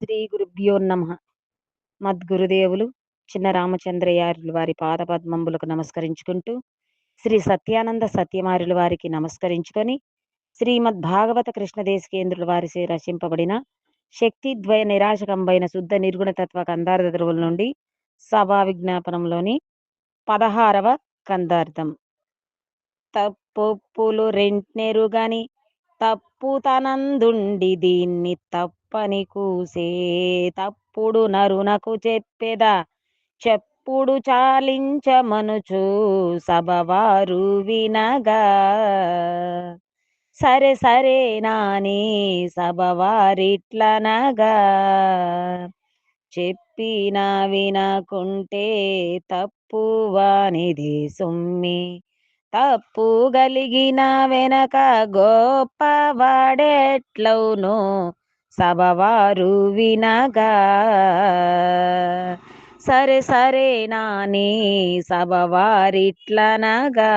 శ్రీ గురుభ్యో నమః. మద్గురుదేవులు చిన్న రామచంద్రయార్యులు వారి పాదపద్మంబులకు నమస్కరించుకుంటూ, శ్రీ సత్యానంద సత్యమార్యుల వారికి నమస్కరించుకొని, శ్రీమద్ భాగవత కృష్ణదేశికేంద్రుల వారిచే రచింపబడిన శక్తిద్వయ నిరాశకంబైన శుద్ధ నిర్గుణ తత్వ కందార్థ ధ్రువుల నుండి సభా విజ్ఞాపనంలోని 16వ కందార్థం. తప్పొప్పులు రెంట్నెరుగని తప్పుతనందుండి దీన్ని తప్పని కూసే తప్పుడు నరునకు చెప్పెదా చెప్పుడు చాలించమనుచు సభవారు వినగా సరే సరే నాని సభవారిట్లనగా చెప్పిన వినకుంటే తప్పు వానిది సొమ్మి తప్పు గలిగిన వెనక గొప్పవాడెట్లవును సభవారు వినగా సరే సరే నాని సభవారిట్లనగా.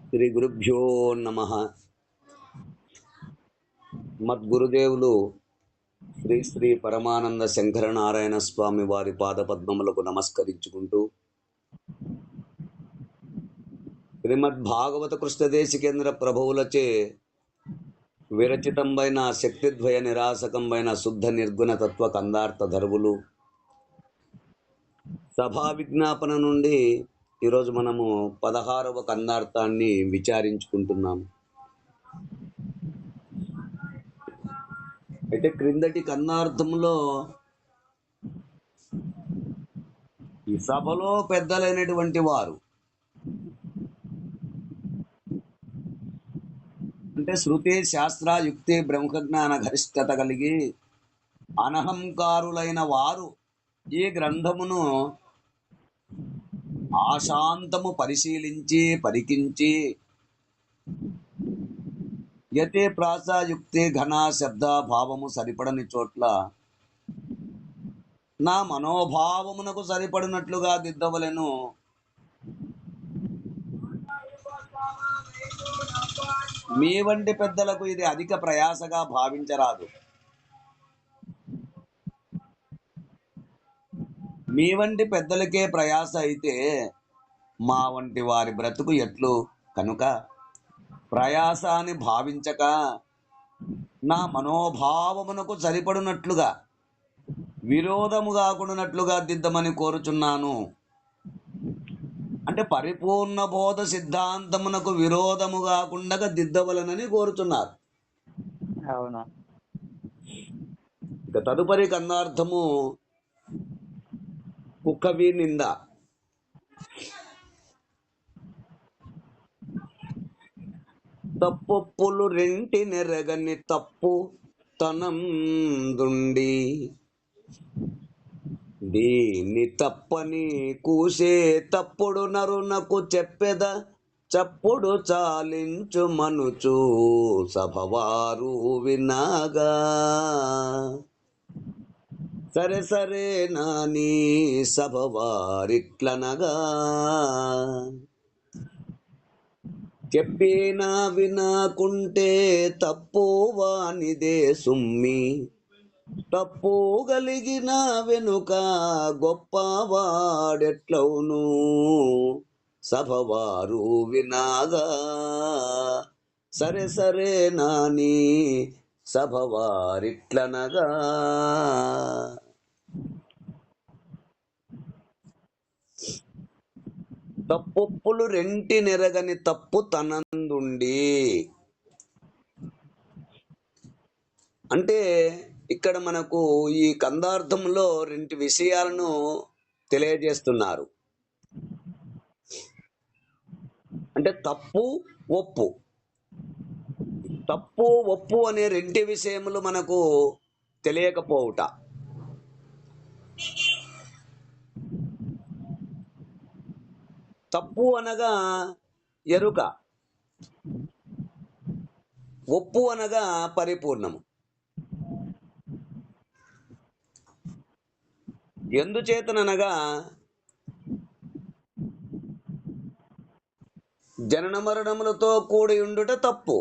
శ్రీ గురుభ్యో నమః. మద్గురుదేవులు శ్రీ శ్రీ పరమానంద శంకరనారాయణ స్వామి వారి పాదపద్మములకు నమస్కరించుకుంటూ, శ్రీమద్ భాగవత కృష్ణదేశికేంద్ర ప్రభువులచే విరచితంబైన శక్తిద్వయ నిరాశకంబైన శుద్ధ నిర్గుణ తత్వ కందార్థ ధరువులు సభా విజ్ఞాపన నుండి ఈరోజు మనము 16వ కందార్థాన్ని విచారించుకుంటున్నాము. అయితే క్రిందటి కందార్థంలో ఈ సభలో పెద్దలైనటువంటి వారు అంటే శృతి శాస్త్ర యుక్తి బ్రహ్మజ్ఞాన గరిష్టత కలిగి అనహంకారులైన వారు ఈ గ్రంథమును ఆశాంతము పరిశీలించి పరికించి యతే ప్రాస యుక్తి ఘన శబ్ద భావము సరిపడని చోట్ల నా మనోభావమునకు సరిపడినట్లుగా దిద్దవలెను. మీ వంటి పెద్దలకు ఇది అధిక ప్రయాసగా భావించరాదు. మీ వంటి పెద్దలకే ప్రయాస అయితే మా వంటి వారి బ్రతుకు ఎట్లు? కనుక ప్రయాస అని భావించక నా మనోభావమునకు సరిపడినట్లుగా విరోధము కాకుండానట్లుగా దిద్దమని కోరుచున్నాను. అంటే పరిపూర్ణ బోధ సిద్ధాంతమునకు విరోధము కాకుండా దిద్దవలనని కోరుచున్నారు. అవును. ఇక తదుపరి కందార్థము కుక్కవి నింద. తప్పొప్పులు రెంటి నెరగని తప్పు తనందుండి దీన్ని తప్పని కూసే తప్పుడు నరునకు చెప్పెద చప్పుడు చాలించు మనుచు సభవారు వినగా సరే సరే నాని సభవారిట్లనగా చెప్పినా వినకుంటే తప్పు వానిదే సుమ్మి తప్పు కలిగిన వెనుక గొప్పవాడెట్లవును సభవారు వినగా సరే సరే నాని సభవారిట్లనగా. తప్పొప్పులు రెంటి నెరగని తప్పు తనందుండి అంటే ఇక్కడ మనకు ఈ కందార్థంలో 2 విషయాలను తెలియజేస్తున్నారు. అంటే తప్పు ఒప్పు. తప్పు ఒప్పు అనే 2 విషయములు మనకు తెలియకపోవుట. తప్పు అనగా ఎరుక, ఒప్పు అనగా పరిపూర్ణము. ఎందుచేతననగా జనన మరణములతో కూడి ఉండుట తప్పు.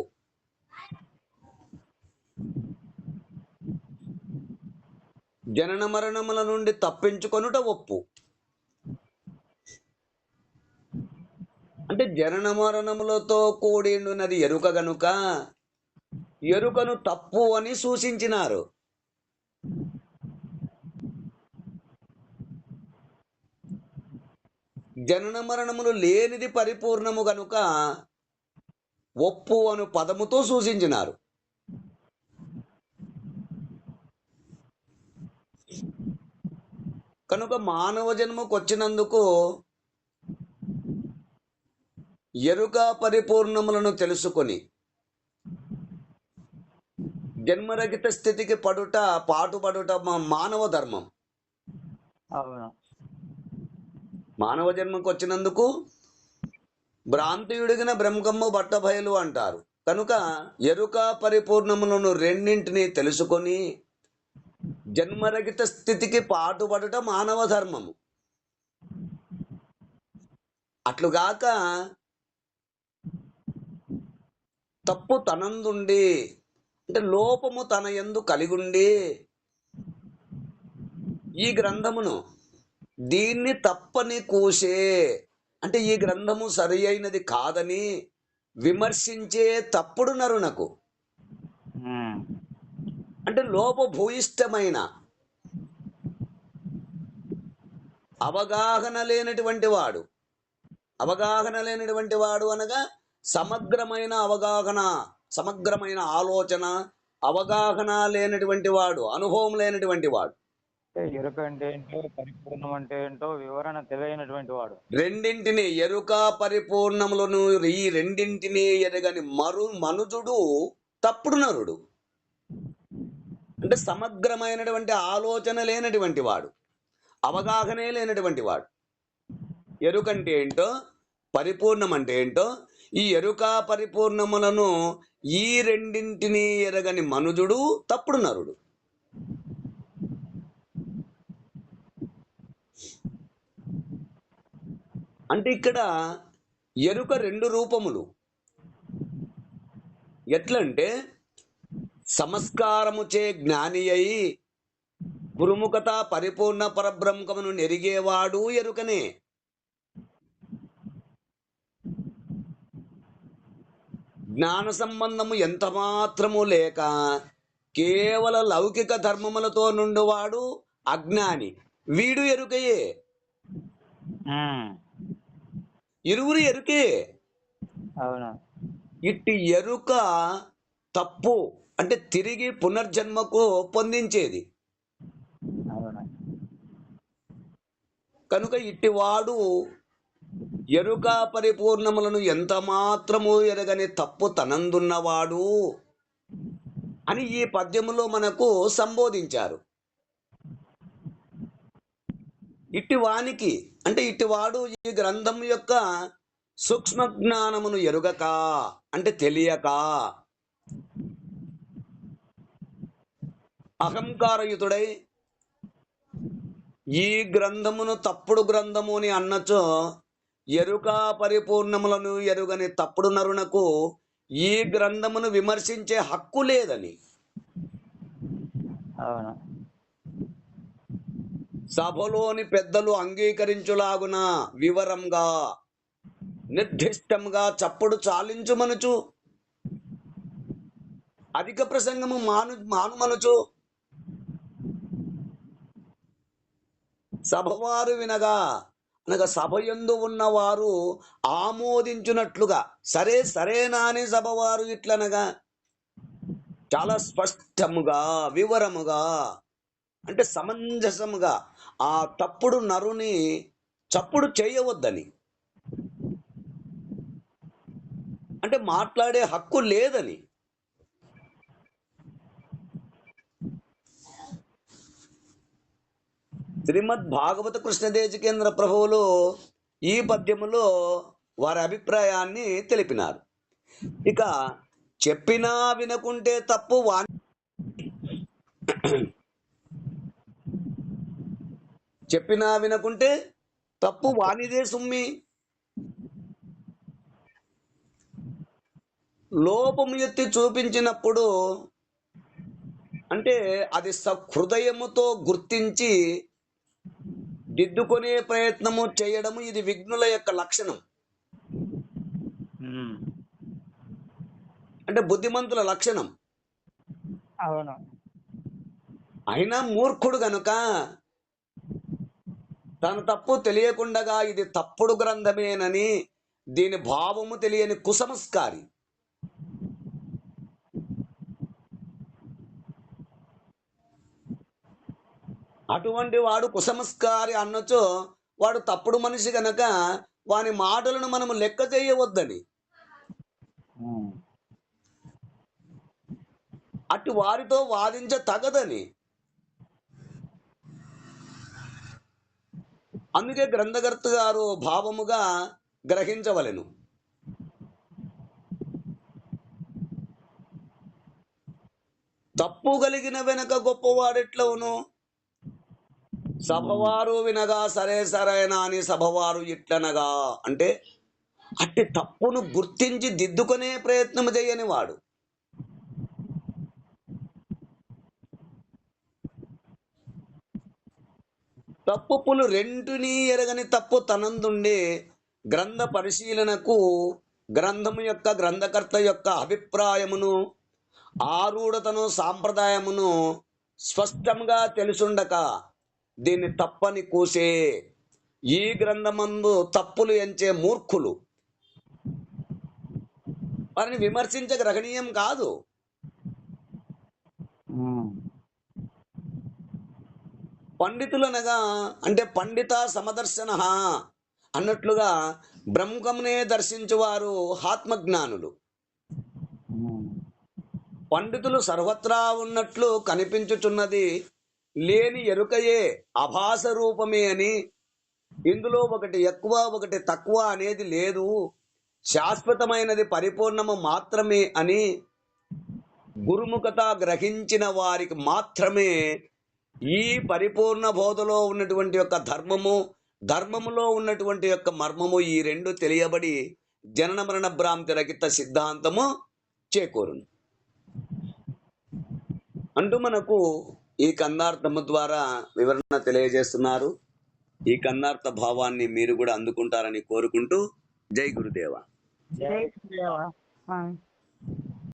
జనన మరణముల నుండి తప్పించుకొనుట ఒప్పు. అంటే జనన మరణములతో కూడినది ఎరుక గనుక ఎరుకను తప్పు అని సూచించినారు. జనన మరణములు లేనిది పరిపూర్ణము గనుక ఒప్పు అను పదముతో సూచించినారు. కనుక మానవ జన్మకు వచ్చినందుకు ఎరుక పరిపూర్ణములను తెలుసుకొని జన్మరహిత స్థితికి పాటుపడుట మానవ ధర్మం. అవును. మానవ జన్మకు వచ్చినందుకు భ్రాంతియుడిగిన బ్రహ్మము బట్టబయలు అంటారు. కనుక ఎరుక పరిపూర్ణములను రెండింటినీ తెలుసుకొని జన్మరహిత స్థితికి పాటుపడుట మానవ ధర్మము. అట్లుగాక తప్పు తనందుండి అంటే లోపము తన యందు కలిగుండి ఈ గ్రంథమును దీన్ని తప్పని కూసే అంటే ఈ గ్రంథము సరి అయినది కాదని విమర్శించే తప్పుడు నరునకు అంటే లోపభూయిష్టమైన అవగాహన లేనటువంటి వాడు అనగా సమగ్రమైన అవగాహన, సమగ్రమైన ఆలోచన, అవగాహన లేనటువంటి వాడు, అనుభవం లేనటువంటి వాడు, ఎరుక అంటే ఏంటో పరిపూర్ణం అంటే ఏంటో వివరణ తెలియనటువంటి వాడు. రెండింటిని ఎరుక పరిపూర్ణములను ఈ రెండింటిని ఎరగని మనుజుడు తప్పుడు నరుడు. అంటే సమగ్రమైనటువంటి ఆలోచన లేనటువంటి వాడు, అవగాహనే లేనటువంటి వాడు. ఎరుకంటే ఏంటో పరిపూర్ణం అంటే ఏంటో ఈ ఎరుక పరిపూర్ణములను ఈ రెండింటిని ఎరగని మనుజుడు తప్పుడు నరుడు. అంటే ఇక్కడ ఎరుక రెండు రూపములు. ఎట్లంటే సంస్కారముచే జ్ఞాని అయి గురుముఖత పరిపూర్ణ పరబ్రహ్మమును నెరిగేవాడు ఎరుకనే. జ్ఞాన సంబంధము ఎంత మాత్రము లేక కేవల లౌకిక ధర్మములతో నుండివాడు అజ్ఞాని, వీడు ఎరుకయే. ఇరువురు ఎరుకే. అవును. ఇట్టి ఎరుక తప్పు అంటే తిరిగి పునర్జన్మకు పొందించేది. కనుక ఇట్టివాడు ఎరుక పరిపూర్ణములను ఎంత మాత్రము ఎరగని తప్పు తనందున్నవాడు అని ఈ పద్యములో మనకు సంబోధించారు. ఇట్టివానికి అంటే ఇట్టివాడు ఈ గ్రంథం యొక్క సూక్ష్మ జ్ఞానమును ఎరుగక అంటే తెలియక అహంకారయుతుడై ఈ గ్రంథమును తప్పుడు గ్రంథము అని అన్నచో ఎరుక పరిపూర్ణములను ఎరుగని తప్పుడు నరునకు ఈ గ్రంథమును విమర్శించే హక్కు లేదని సభలోని పెద్దలు అంగీకరించులాగున వివరంగా నిర్దిష్టంగా చప్పుడు చాలించుమనుచు అధిక ప్రసంగము మానుమనుచు సభవారు వినగా అనగా సభయందు ఉన్నవారు ఆమోదించున్నట్లుగా సరేనా అని సభవారు ఇట్లనగా చాలా స్పష్టముగా వివరముగా అంటే సమంజసముగా ఆ తప్పుడు నరుని చప్పుడు చేయవద్దని అంటే మాట్లాడే హక్కు లేదని. శ్రీమద్ భాగవత కృష్ణదేశికేంద్ర ప్రభువులు ఈ పద్యములో వారి అభిప్రాయాన్ని తెలిపినారు. ఇక చెప్పినా వినకుంటే తప్పు చెప్పినా వినకుంటే తప్పు వానిదే సుమ్మి. లోపము ఎత్తి చూపించినప్పుడు అంటే అది సహృదయముతో గుర్తించి దిద్దుకునే ప్రయత్నము చేయడము ఇది విఘ్నుల యొక్క లక్షణం. ఉమ్. అంటే బుద్ధిమంతుల లక్షణం. అవును. అయినా మూర్ఖుడు గనుక తన తప్పు తెలియకుండగా ఇది తప్పుడు గ్రంథమేనని దీని భావము తెలియని కుసంస్కారి. అటువంటి వాడు కుసంస్కారి అన్నచో వాడు తప్పుడు మనిషి గనక వాని మాటలను మనము లెక్క చేయవద్దని. ఉమ్. అటు వారితో వాదించ తగదని. అందుకే గ్రంథకర్త గారు భావముగా గ్రహించవలెను. తప్పు కలిగిన వెనక గొప్పవాడెట్లవును? సభవారు వినగా సరే సరైన అని సభవారు ఇట్లనగా. అంటే అట్టి తప్పును గుర్తించి దిద్దుకునే ప్రయత్నం చేయని వాడు. తప్పులు రెంటిని ఎరగని తప్పు తనందుండే గ్రంథ పరిశీలనకు గ్రంథము యొక్క గ్రంథకర్త యొక్క అభిప్రాయమును ఆరూఢతను సాంప్రదాయమును స్పష్టంగా తెలుసుండక దీన్ని తప్పని కూసే ఈ గ్రంథమందు తప్పులు ఎంచే మూర్ఖులు వారిని విమర్శించ గ్రహణీయం కాదు. పండితులనగా అంటే పండిత సమదర్శన అన్నట్లుగా బ్రహ్మమునే దర్శించువారు ఆత్మజ్ఞానులు. పండితులు సర్వత్రా ఉన్నట్లు కనిపించుచున్నది లేని ఎరుకయే అభాస రూపమే అని, ఇందులో ఒకటి ఎక్కువ ఒకటి తక్కువ అనేది లేదు, శాశ్వతమైనది పరిపూర్ణము మాత్రమే అని గురుముఖత గ్రహించిన వారికి మాత్రమే ఈ పరిపూర్ణ బోధలో ఉన్నటువంటి యొక్క ధర్మములో ఉన్నటువంటి యొక్క మర్మము ఈ రెండు తెలియబడి జనన మరణ భ్రాంతి రహిత సిద్ధాంతము చేకూరును అంటూ మనకు ఈ కందార్థము ద్వారా వివరణ తెలియజేస్తున్నారు. ఈ కందార్థ భావాన్ని మీరు కూడా అందుకుంటారని కోరుకుంటూ జై గురుదేవ. జై గురుదేవ.